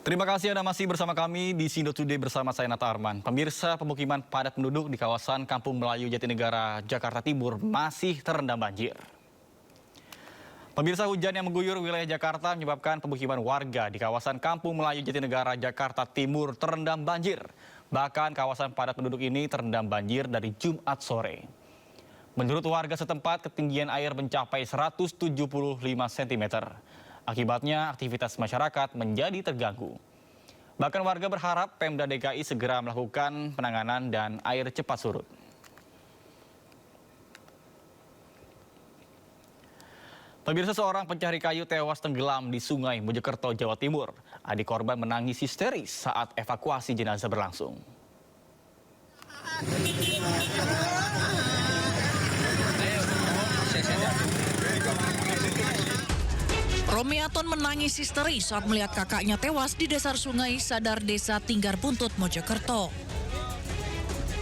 Terima kasih Anda masih bersama kami di Sindo Today bersama saya Nata Arman. Pemirsa, pemukiman padat penduduk di kawasan Kampung Melayu Jatinegara, Jakarta Timur masih terendam banjir. Pemirsa, hujan yang mengguyur wilayah Jakarta menyebabkan pemukiman warga di kawasan Kampung Melayu Jatinegara, Jakarta Timur terendam banjir. Bahkan kawasan padat penduduk ini terendam banjir dari Jumat sore. Menurut warga setempat, ketinggian air mencapai 175 cm. Akibatnya aktivitas masyarakat menjadi terganggu. Bahkan warga berharap Pemda DKI segera melakukan penanganan dan air cepat surut. Pemirsa, seorang pencari kayu tewas tenggelam di Sungai Mojokerto, Jawa Timur. Adik korban menangis histeris saat evakuasi jenazah berlangsung. Romiaton menangis histeris saat melihat kakaknya tewas di dasar sungai Sadar Desa Tinggar Buntut, Mojokerto.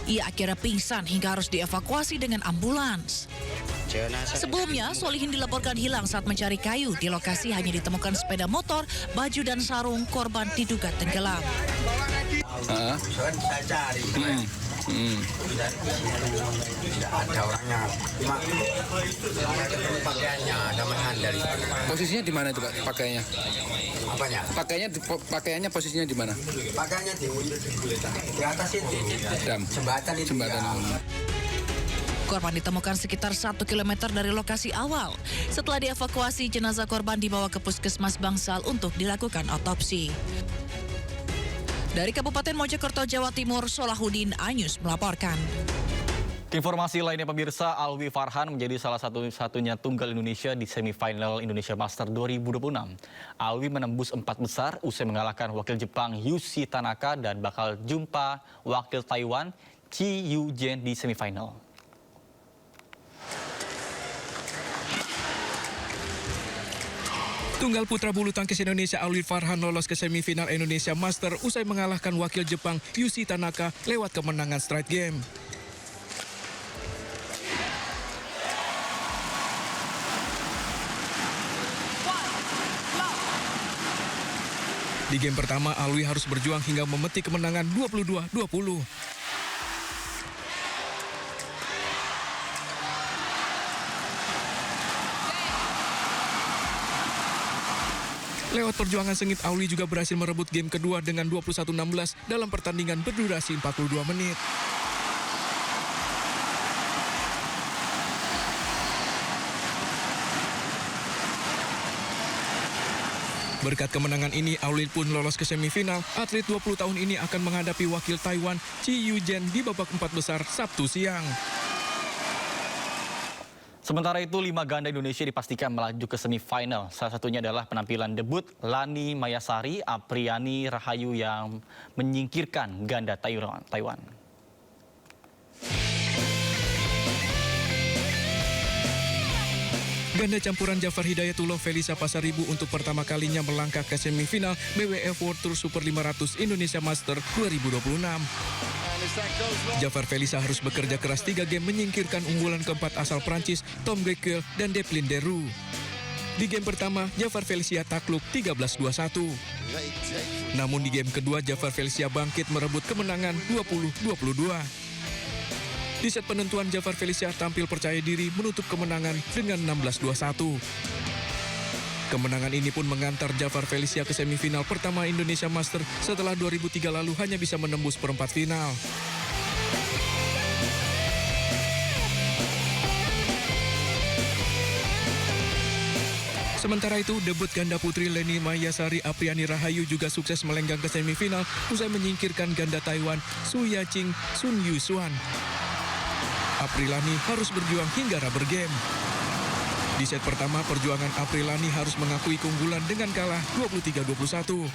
Ia akhirnya pingsan hingga harus dievakuasi dengan ambulans. Sebelumnya, Solihin dilaporkan hilang saat mencari kayu. Di lokasi hanya ditemukan sepeda motor, baju dan sarung korban diduga tenggelam. Saya cari. Tidak ada orangnya. Cuma pakaiannya ada dari. Posisinya di mana itu, Pak? Pakaiannya? Apanya? Pakaiannya posisinya di mana? Pakaiannya di atas itu. Jembatan itu. Jembatan. Ya. Korban ditemukan sekitar 1 km dari lokasi awal. Setelah dievakuasi, jenazah korban dibawa ke Puskesmas Bangsal untuk dilakukan otopsi. Dari Kabupaten Mojokerto, Jawa Timur, Solahuddin Anyus melaporkan. Informasi lainnya pemirsa, Alwi Farhan menjadi salah satu-satunya tunggal Indonesia di semifinal Indonesia Master 2026. Alwi menembus 4 besar usai mengalahkan wakil Jepang Yushi Tanaka dan bakal jumpa wakil Taiwan Chi Yu-jen di semifinal. Tunggal putra bulu tangkis Indonesia Alwi Farhan lolos ke semifinal Indonesia Master usai mengalahkan wakil Jepang Yushi Tanaka lewat kemenangan straight game. Di game pertama, Alwi harus berjuang hingga memetik kemenangan 22-20. Lewat perjuangan sengit, Alwi juga berhasil merebut game kedua dengan 21-16 dalam pertandingan berdurasi 42 menit. Berkat kemenangan ini, Alwi pun lolos ke semifinal. Atlet 20 tahun ini akan menghadapi wakil Taiwan Chi Yu-jen di babak 4 besar Sabtu siang. Sementara itu, 5 ganda Indonesia dipastikan melaju ke semifinal. Salah satunya adalah penampilan debut Lani Mayasari, Apriani Rahayu yang menyingkirkan ganda Taiwan. Ganda campuran Jafar Hidayatullah Felisa Pasaribu untuk pertama kalinya melangkah ke semifinal BWF World Tour Super 500 Indonesia Master 2026. Jafar Felisa harus bekerja keras 3 game menyingkirkan unggulan keempat asal Prancis Tom Grekel dan Deplin Deru. Di game pertama, Jafar Felisa takluk 13-21. Namun di game kedua, Jafar Felisa bangkit merebut kemenangan 20-22. Di set penentuan, Jafar Felisa tampil percaya diri menutup kemenangan dengan 16-21. Kemenangan ini pun mengantar Jafar Felisa ke semifinal pertama Indonesia Master setelah 2003 lalu hanya bisa menembus perempat final. Sementara itu, debut ganda putri Leni Mayasari Apriani Rahayu juga sukses melenggang ke semifinal usai menyingkirkan ganda Taiwan Su Yaqing Sun Yusuan. Aprilani harus berjuang hingga rubber game. Di set pertama, perjuangan Aprilani harus mengakui keunggulan dengan kalah 23-21.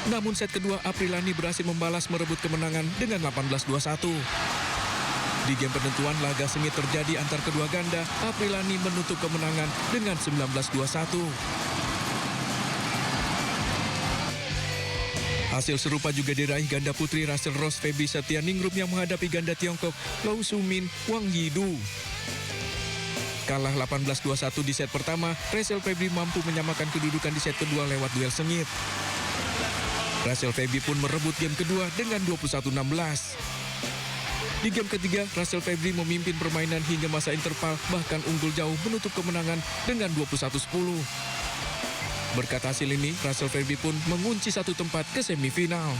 Namun set kedua, Aprilani berhasil membalas merebut kemenangan dengan 18-21. Di game penentuan, laga sengit terjadi antar kedua ganda. Aprilani menutup kemenangan dengan 19-21. Hasil serupa juga diraih ganda putri Russell Rose Febi Setianingrum yang menghadapi ganda Tiongkok Lau Sumin Wang Yidu. Kalah 18-21 di set pertama, Rachel Febri mampu menyamakan kedudukan di set kedua lewat duel sengit. Rachel Febri pun merebut game kedua dengan 21-16. Di game ketiga, Rachel Febri memimpin permainan hingga masa interval, bahkan unggul jauh menutup kemenangan dengan 21-10. Berkat hasil ini, Rachel Febri pun mengunci satu tempat ke semifinal.